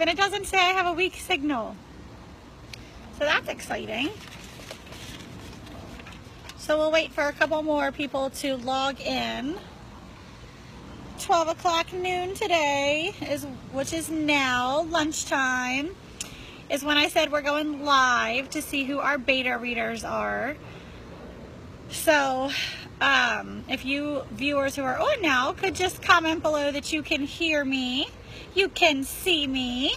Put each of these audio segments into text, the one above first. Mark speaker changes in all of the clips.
Speaker 1: and it doesn't say I have a weak signal. So that's exciting. So we'll wait for a couple more people to log in. 12 o'clock noon today, which is now lunchtime, is when I said we're going live to see who our beta readers are. So if you viewers who are on now could just comment below that you can hear me, you can see me,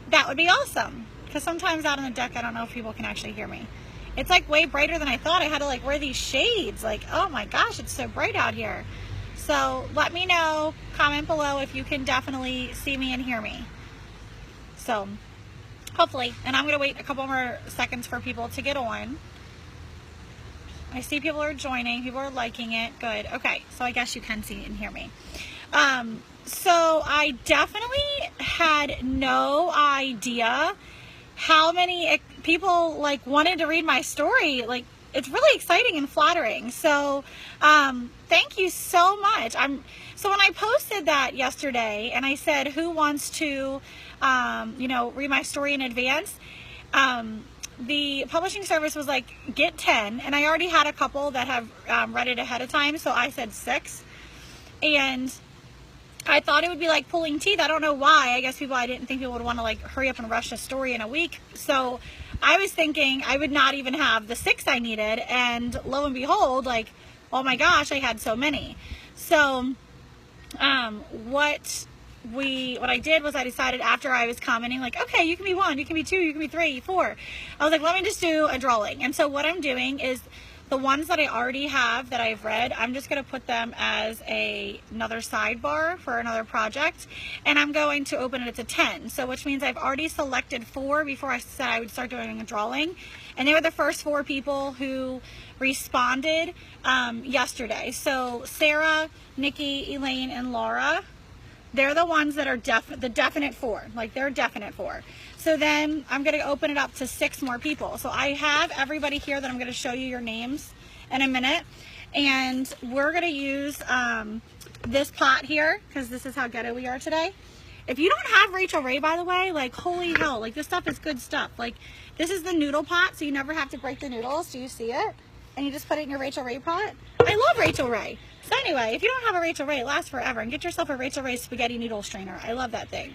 Speaker 1: that would be awesome. Because sometimes out on the deck I don't know if people can actually hear me. It's like way brighter than I thought. I had to like wear these shades. Like, oh my gosh, it's so bright out here. So let me know, comment below if you can definitely see me and hear me. So hopefully, and I'm going to wait a couple more seconds for people to get on. I see people are joining, people are liking it. Good. Okay, so I guess you can see and hear me. So I definitely had no idea how many people like wanted to read my story. Like, it's really exciting and flattering. So thank you so much. So when I posted that yesterday and I said who wants to read my story in advance, the publishing service was like, get 10, and I already had a couple that have read it ahead of time, so I said 6. And I thought it would be like pulling teeth. I don't know why. I didn't think people would want to like hurry up and rush a story in a week. So I was thinking I would not even have the 6 I needed, and lo and behold, like, oh my gosh, I had so many. So what I did was I decided after I was commenting, like, okay, you can be 1, you can be 2, you can be 3, 4. I was like, let me just do a drawing. And so what I'm doing is the ones that I already have that I've read, I'm just going to put them as another sidebar for another project, and I'm going to open it to 10. So which means I've already selected 4 before I said I would start doing a drawing, and they were the first 4 people who responded yesterday. So Sarah, Nikki, Elaine, and Laura, they're the ones that are the definite 4. Like, they're definite 4. So then I'm going to open it up to 6 more people. So I have everybody here that I'm going to show you your names in a minute. And we're going to use this pot here, because this is how ghetto we are today. If you don't have Rachel Ray, by the way, like, holy hell, like, this stuff is good stuff. Like, this is the noodle pot, so you never have to break the noodles. Do you see it? And you just put it in your Rachel Ray pot. I love Rachel Ray. So anyway, if you don't have a Rachel Ray, it lasts forever. And get yourself a Rachel Ray spaghetti noodle strainer. I love that thing.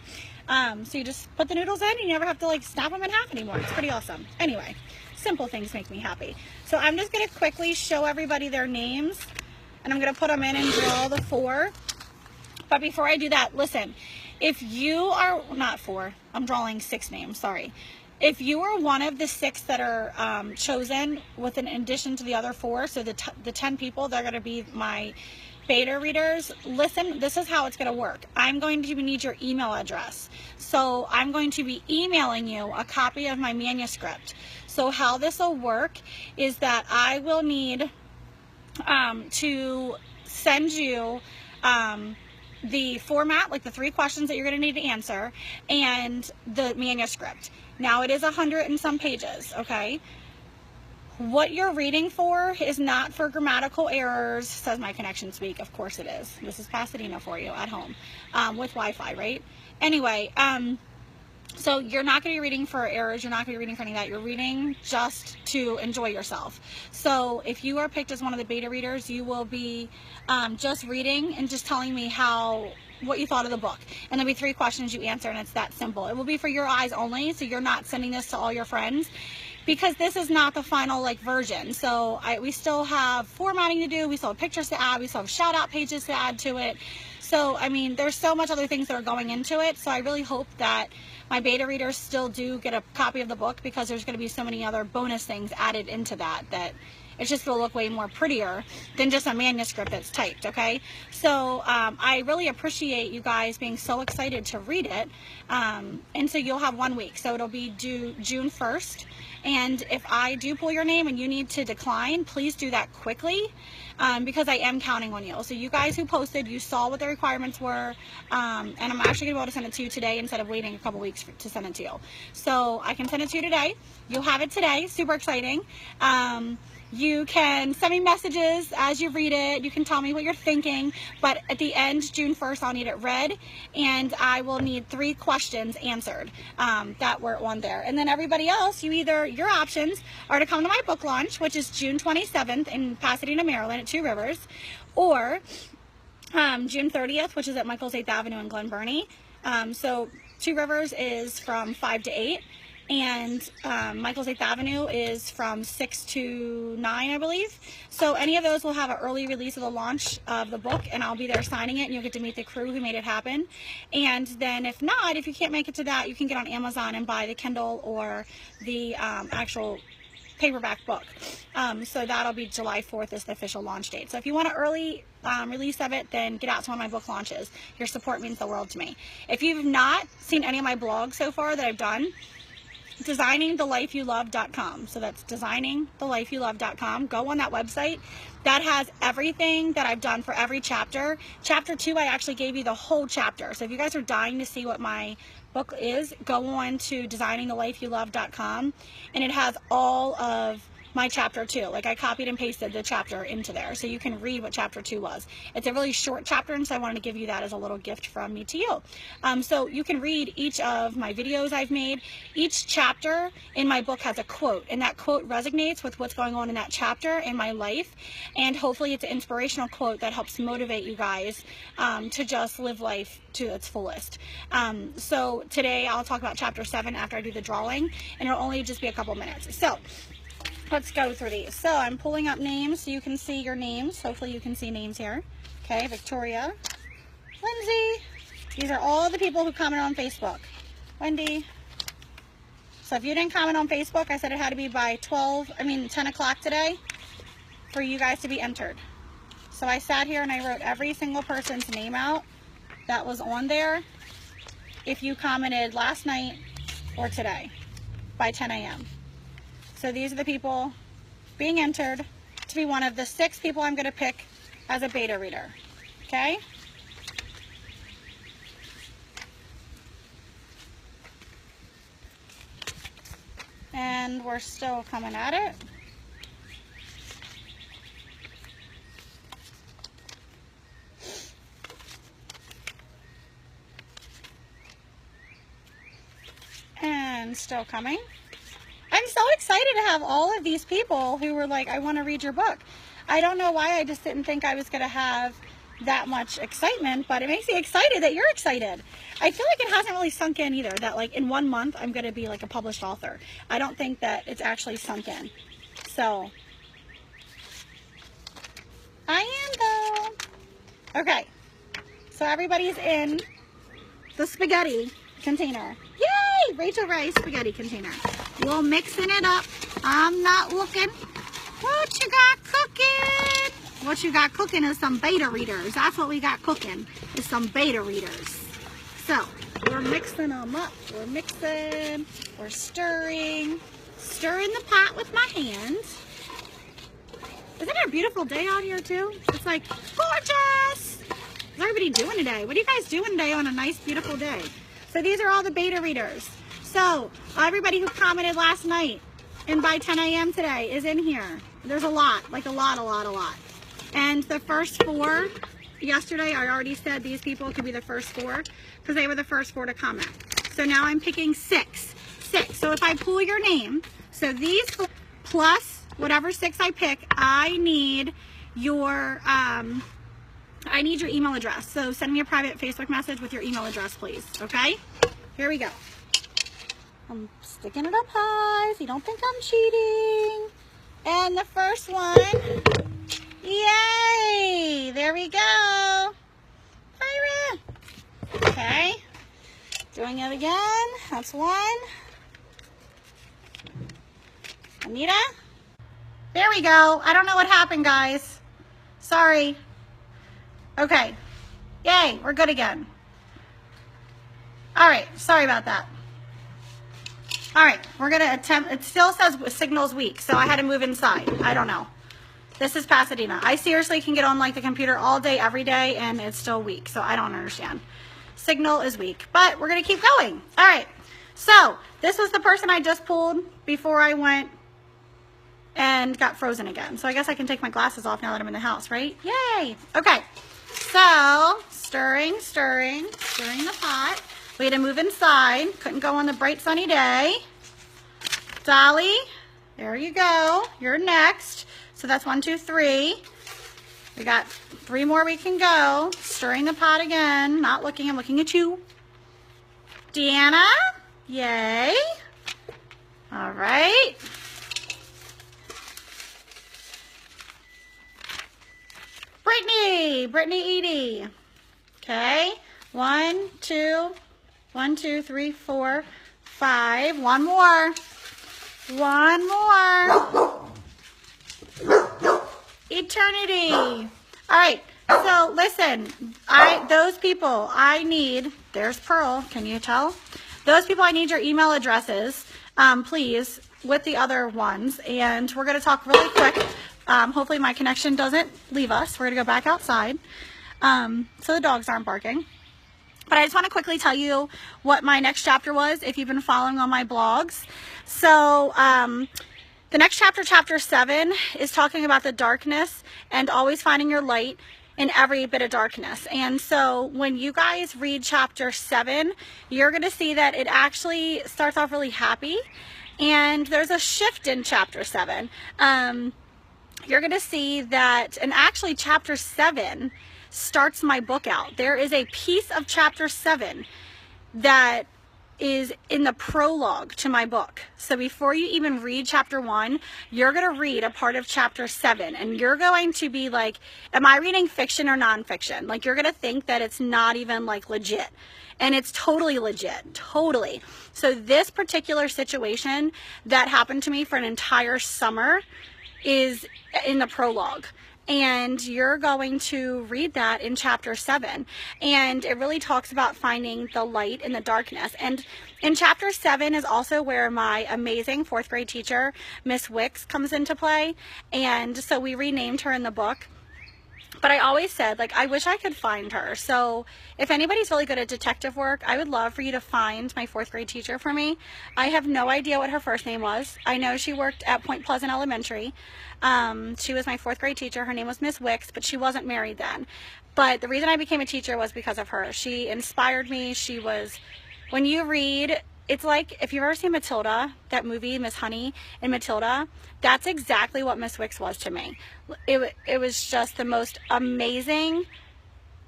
Speaker 1: So you just put the noodles in, and you never have to like snap them in half anymore. It's pretty awesome. Anyway, simple things make me happy. So I'm just going to quickly show everybody their names, and I'm going to put them in and draw the 4. But before I do that, listen, if you are not 4, I'm drawing 6 names, sorry. If you are one of the 6 that are chosen with an addition to the other 4, so the 10 people, they're going to be my beta readers, listen, this is how it's going to work. I'm going to need your email address. So I'm going to be emailing you a copy of my manuscript. So how this will work is that I will need to send you the format, like the 3 questions that you're going to need to answer, and the manuscript. Now, it is 100 and some pages, okay? What you're reading for is not for grammatical errors, says my connection speak. Of course it is. This is Pasadena for you at home with Wi-Fi, right? Anyway, so you're not going to be reading for errors. You're not going to be reading for any of that. You're reading just to enjoy yourself. So if you are picked as one of the beta readers, you will be just reading and just telling me what you thought of the book. And there'll be 3 questions you answer, and it's that simple. It will be for your eyes only, so you're not sending this to all your friends, because this is not the final like version. So we still have formatting to do, we still have pictures to add, we still have shout out pages to add to it. So I mean, there's so much other things that are going into it. So I really hope that my beta readers still do get a copy of the book, because there's going to be so many other bonus things added into that it's just going to look way more prettier than just a manuscript that's typed, okay? So I really appreciate you guys being so excited to read it. And so you'll have 1 week. So it'll be due June 1st. And if I do pull your name and you need to decline, please do that quickly, because I am counting on you. So you guys who posted, you saw what the requirements were, and I'm actually going to be able to send it to you today instead of waiting a couple weeks to send it to you. So I can send it to you today. You'll have it today. Super exciting. You can send me messages as you read it. You can tell me what you're thinking. But at the end, June 1st, I'll need it read. And I will need 3 questions answered that were on there. And then everybody else, your options are to come to my book launch, which is June 27th in Pasadena, Maryland at Two Rivers. Or June 30th, which is at Michael's 8th Avenue in Glen Burnie. So Two Rivers is from 5 to 8. And Michael's 8th Avenue is from 6 to 9, I believe. So any of those will have an early release of the launch of the book, and I'll be there signing it, and you'll get to meet the crew who made it happen. And then if not, if you can't make it to that, you can get on Amazon and buy the Kindle or the actual paperback book. So that'll be July 4th is the official launch date. So if you want an early release of it, then get out to one of my book launches. Your support means the world to me. If you've not seen any of my blogs so far that I've done, designingthelifeyoulove.com. So that's designingthelifeyoulove.com. Go on that website. That has everything that I've done for every chapter. Chapter 2, I actually gave you the whole chapter. So if you guys are dying to see what my book is, go on to designingthelifeyoulove.com, and it has all of my chapter 2. Like, I copied and pasted the chapter into there so you can read what chapter 2 was. It's a really short chapter, and so I wanted to give you that as a little gift from me to you. So you can read each of my videos I've made. Each chapter in my book has a quote, and that quote resonates with what's going on in that chapter in my life, and hopefully it's an inspirational quote that helps motivate you guys to just live life to its fullest. So today I'll talk about chapter 7 after I do the drawing, and it'll only just be a couple minutes. So let's go through these. So I'm pulling up names so you can see your names. Hopefully you can see names here. Okay, Victoria, Lindsay. These are all the people who commented on Facebook. Wendy. So if you didn't comment on Facebook, I said it had to be by 10 o'clock today for you guys to be entered. So I sat here and I wrote every single person's name out that was on there if you commented last night or today by 10 a.m. So these are the people being entered to be one of the 6 people I'm going to pick as a beta reader. Okay? And we're still coming at it. And still coming. I'm so excited to have all of these people who were like, I want to read your book. I don't know why, I just didn't think I was going to have that much excitement, but it makes me excited that you're excited. I feel like it hasn't really sunk in either, that like in 1 month I'm going to be like a published author. I don't think that it's actually sunk in. So, I am though. Okay, so everybody's in the spaghetti container. Yay! Rachel Ray spaghetti container. We're mixing it up. I'm not looking. What you got cooking? What you got cooking is some beta readers. That's what we got cooking, is some beta readers. So, we're mixing them up. We're mixing, we're stirring the pot with my hands. Isn't it a beautiful day out here too? It's like gorgeous. What's everybody doing today? What are you guys doing today on a nice, beautiful day? So these are all the beta readers. So everybody who commented last night and by 10 a.m. today is in here. There's a lot, like a lot. And the first 4, yesterday I already said these people could be the first 4 because they were the first 4 to comment. So now I'm picking 6. So if I pull your name, so these 4 plus whatever 6 I pick, I need your email address. So send me a private Facebook message with your email address, please. Okay? Here we go. I'm sticking it up high so you don't think I'm cheating. And the first one, yay! There we go. Myra. Okay. Doing it again. That's 1. Anita. There we go. I don't know what happened, guys. Sorry. Okay. Yay, we're good again. All right, sorry about that. All right, we're gonna attempt, it still says signal's weak, so I had to move inside. I don't know. This is Pasadena. I seriously can get on like the computer all day, every day, and it's still weak, so I don't understand. Signal is weak, but we're gonna keep going. All right, so this was the person I just pulled before I went and got frozen again. So I guess I can take my glasses off now that I'm in the house, right? Yay! Okay, so stirring the pot. We had to move inside. Couldn't go on the bright sunny day. Dolly, there you go. You're next. So that's 1, 2, 3. We got 3 more we can go. Stirring the pot again. Not looking, I'm looking at you. Deanna, yay. All right. Brittany Edie. Okay. 1, 2, 3, 4, 5. One more. Eternity. All right. So listen, those people I need, there's Pearl, can you tell? Those people, I need your email addresses, please, with the other ones. And we're going to talk really quick. Hopefully my connection doesn't leave us. We're going to go back outside so the dogs aren't barking. But I just want to quickly tell you what my next chapter was if you've been following on my blogs. So the next chapter, chapter 7, is talking about the darkness and always finding your light in every bit of darkness. And so when you guys read chapter 7, you're going to see that it actually starts off really happy. And there's a shift in chapter 7. You're going to see that, and actually chapter 7 starts my book out. There is a piece of chapter 7 that is in the prologue to my book. So before you even read chapter 1, you're going to read a part of chapter 7, and you're going to be like, am I reading fiction or nonfiction? Like, you're going to think that it's not even like legit. And it's totally legit, totally. So this particular situation that happened to me for an entire summer is in the prologue. And you're going to read that in chapter 7. And it really talks about finding the light in the darkness. And in chapter 7 is also where my amazing 4th grade teacher, Miss Wicks, comes into play. And so we renamed her in the book. But I always said, like, I wish I could find her. So if anybody's really good at detective work, I would love for you to find my 4th grade teacher for me. I have no idea what her first name was. I know she worked at Point Pleasant Elementary. She was my 4th grade teacher. Her name was Miss Wicks, but she wasn't married then. But the reason I became a teacher was because of her. She inspired me. She was, when you read, it's like, if you've ever seen Matilda, that movie, Miss Honey and Matilda, that's exactly what Miss Wicks was to me. It was just the most amazing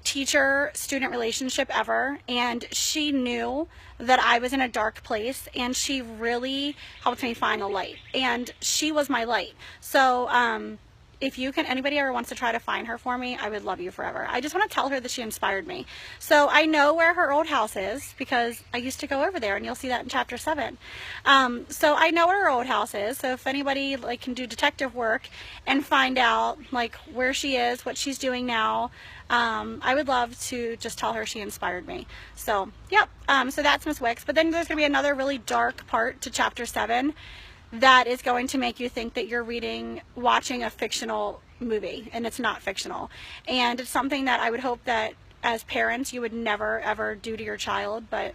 Speaker 1: teacher-student relationship ever, and she knew that I was in a dark place, and she really helped me find the light, and she was my light. So if you can, anybody ever wants to try to find her for me, I would love you forever. I just want to tell her that she inspired me. So I know where her old house is because I used to go over there, and you'll see that in chapter 7. So I know where her old house is. So if anybody like can do detective work and find out like where she is, what she's doing now, I would love to just tell her she inspired me. So yep. So that's Miss Wicks. But then there's gonna be another really dark part to chapter 7. That is going to make you think that you're watching a fictional movie, and it's not fictional. And it's something that I would hope that as parents you would never ever do to your child, but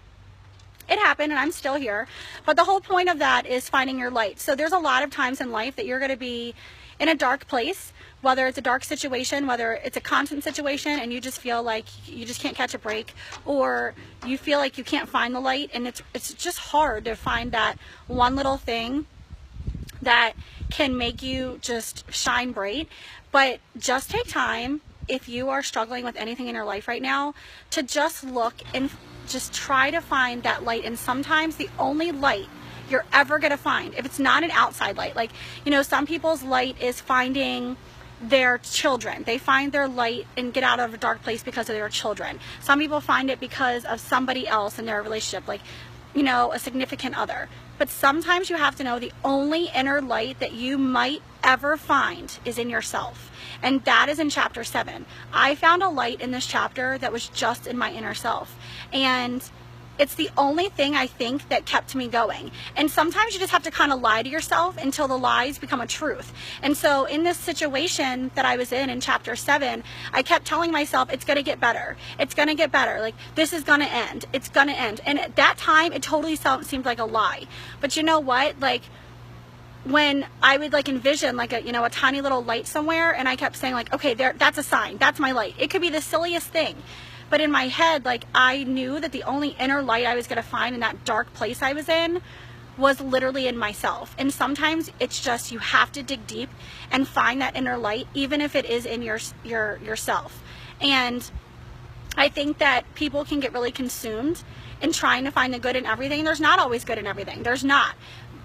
Speaker 1: it happened and I'm still here. But the whole point of that is finding your light. So there's a lot of times in life that you're going to be in a dark place, whether it's a dark situation, whether it's a constant situation and you just feel like you just can't catch a break, or you feel like you can't find the light, and it's just hard to find that one little thing that can make you just shine bright. But just take time, if you are struggling with anything in your life right now, to just look and just try to find that light. And sometimes the only light you're ever going to find, if it's not an outside light, like, you know, some people's light is finding their children. They find their light and get out of a dark place because of their children. Some people find it because of somebody else in their relationship, like, you know, a significant other. But sometimes you have to know the only inner light that you might ever find is in yourself. And that is in chapter 7. I found a light in this chapter that was just in my inner self. And it's the only thing I think that kept me going. And sometimes you just have to kind of lie to yourself until the lies become a truth. And so in this situation that I was in chapter 7, I kept telling myself, it's going to get better. It's going to get better. Like, this is going to end. It's going to end. And at that time, it totally seemed like a lie. But you know what? Like, when I would like envision like a, you know, a tiny little light somewhere, and I kept saying like, okay, there, that's a sign, that's my light. It could be the silliest thing, but in my head, like, I knew that the only inner light I was going to find in that dark place I was in was literally in myself. And sometimes it's just, you have to dig deep and find that inner light, even if it is in yourself. And I think that people can get really consumed in trying to find the good in everything. There's not always good in everything. There's not.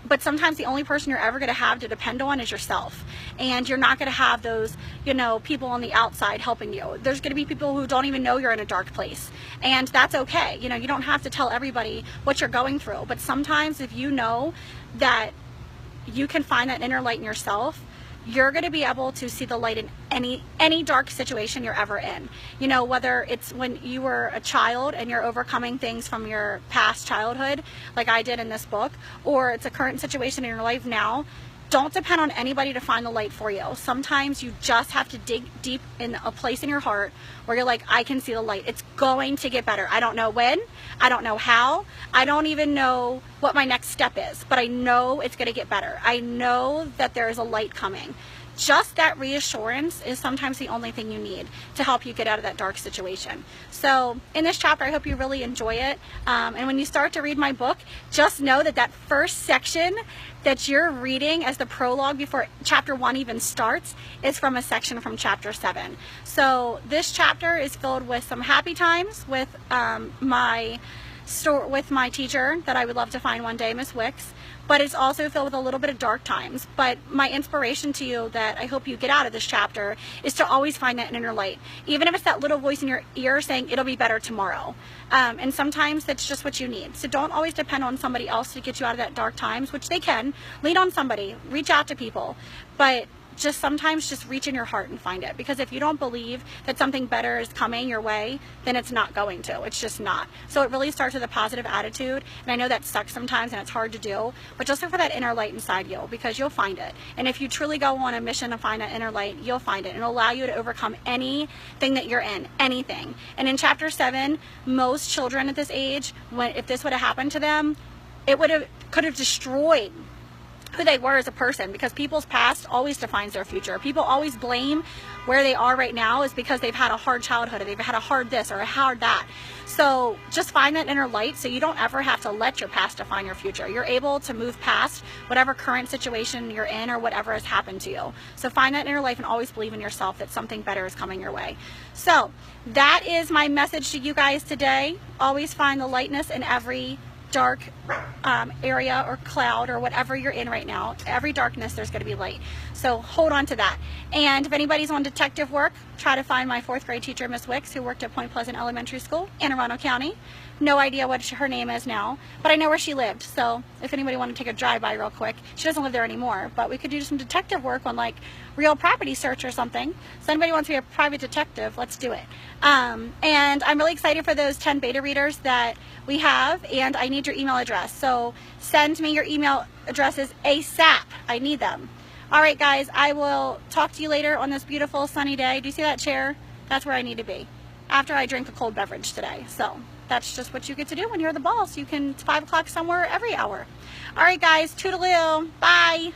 Speaker 1: But sometimes the only person you're ever going to have to depend on is yourself. And you're not going to have those, you know, people on the outside helping you. There's going to be people who don't even know you're in a dark place. And that's okay. You know, you don't have to tell everybody what you're going through. But sometimes if you know that you can find that inner light in yourself, you're going to be able to see the light in any dark situation you're ever in. You know, whether it's when you were a child and you're overcoming things from your past childhood, like I did in this book, or it's a current situation in your life now. Don't depend on anybody to find the light for you. Sometimes you just have to dig deep in a place in your heart where you're like, I can see the light. It's going to get better. I don't know when, I don't know how, I don't even know what my next step is, but I know it's going to get better. I know that there is a light coming. Just that reassurance is sometimes the only thing you need to help you get out of that dark situation. So in this chapter, I hope you really enjoy it. And when you start to read my book, just know that that first section that you're reading as the prologue before chapter 1 even starts is from a section from chapter 7. So this chapter is filled with some happy times with my teacher that I would love to find one day, Miss Wicks. But it's also filled with a little bit of dark times. But my inspiration to you that I hope you get out of this chapter is to always find that inner light. Even if it's that little voice in your ear saying it'll be better tomorrow. And sometimes that's just what you need. So don't always depend on somebody else to get you out of that dark times, which they can. Lean on somebody. Reach out to people. But just sometimes just reach in your heart and find it. Because if you don't believe that something better is coming your way, then it's not going to. It's just not. So it really starts with a positive attitude. And I know that sucks sometimes and it's hard to do, but just look for that inner light inside you, because you'll find it. And if you truly go on a mission to find that inner light, you'll find it. And it'll allow you to overcome anything that you're in, anything. And in chapter 7, most children at this age, if this would have happened to them, it could have destroyed who they were as a person, because people's past always defines their future. People always blame where they are right now is because they've had a hard childhood, or they've had a hard this or a hard that. So just find that inner light so you don't ever have to let your past define your future. You're able to move past whatever current situation you're in or whatever has happened to you. So find that inner light and always believe in yourself that something better is coming your way. So that is my message to you guys today. Always find the lightness in every dark area or cloud or whatever you're in right now. Every darkness, there's going to be light. So hold on to that. And if anybody's on detective work, try to find my 4th grade teacher, Miss Wicks, who worked at Point Pleasant Elementary School, Anne Arundel County. No idea what her name is now, but I know where she lived. So if anybody wanted to take a drive-by real quick, she doesn't live there anymore, but we could do some detective work on like real property search or something. So anybody wants to be a private detective, let's do it. And I'm really excited for those 10 beta readers that we have, and I need your email address. So send me your email addresses ASAP. I need them. All right, guys, I will talk to you later on this beautiful sunny day. Do you see that chair? That's where I need to be after I drink a cold beverage today. So that's just what you get to do when you're the boss. You can, it's 5 o'clock somewhere every hour. All right, guys, toodaloo. Bye.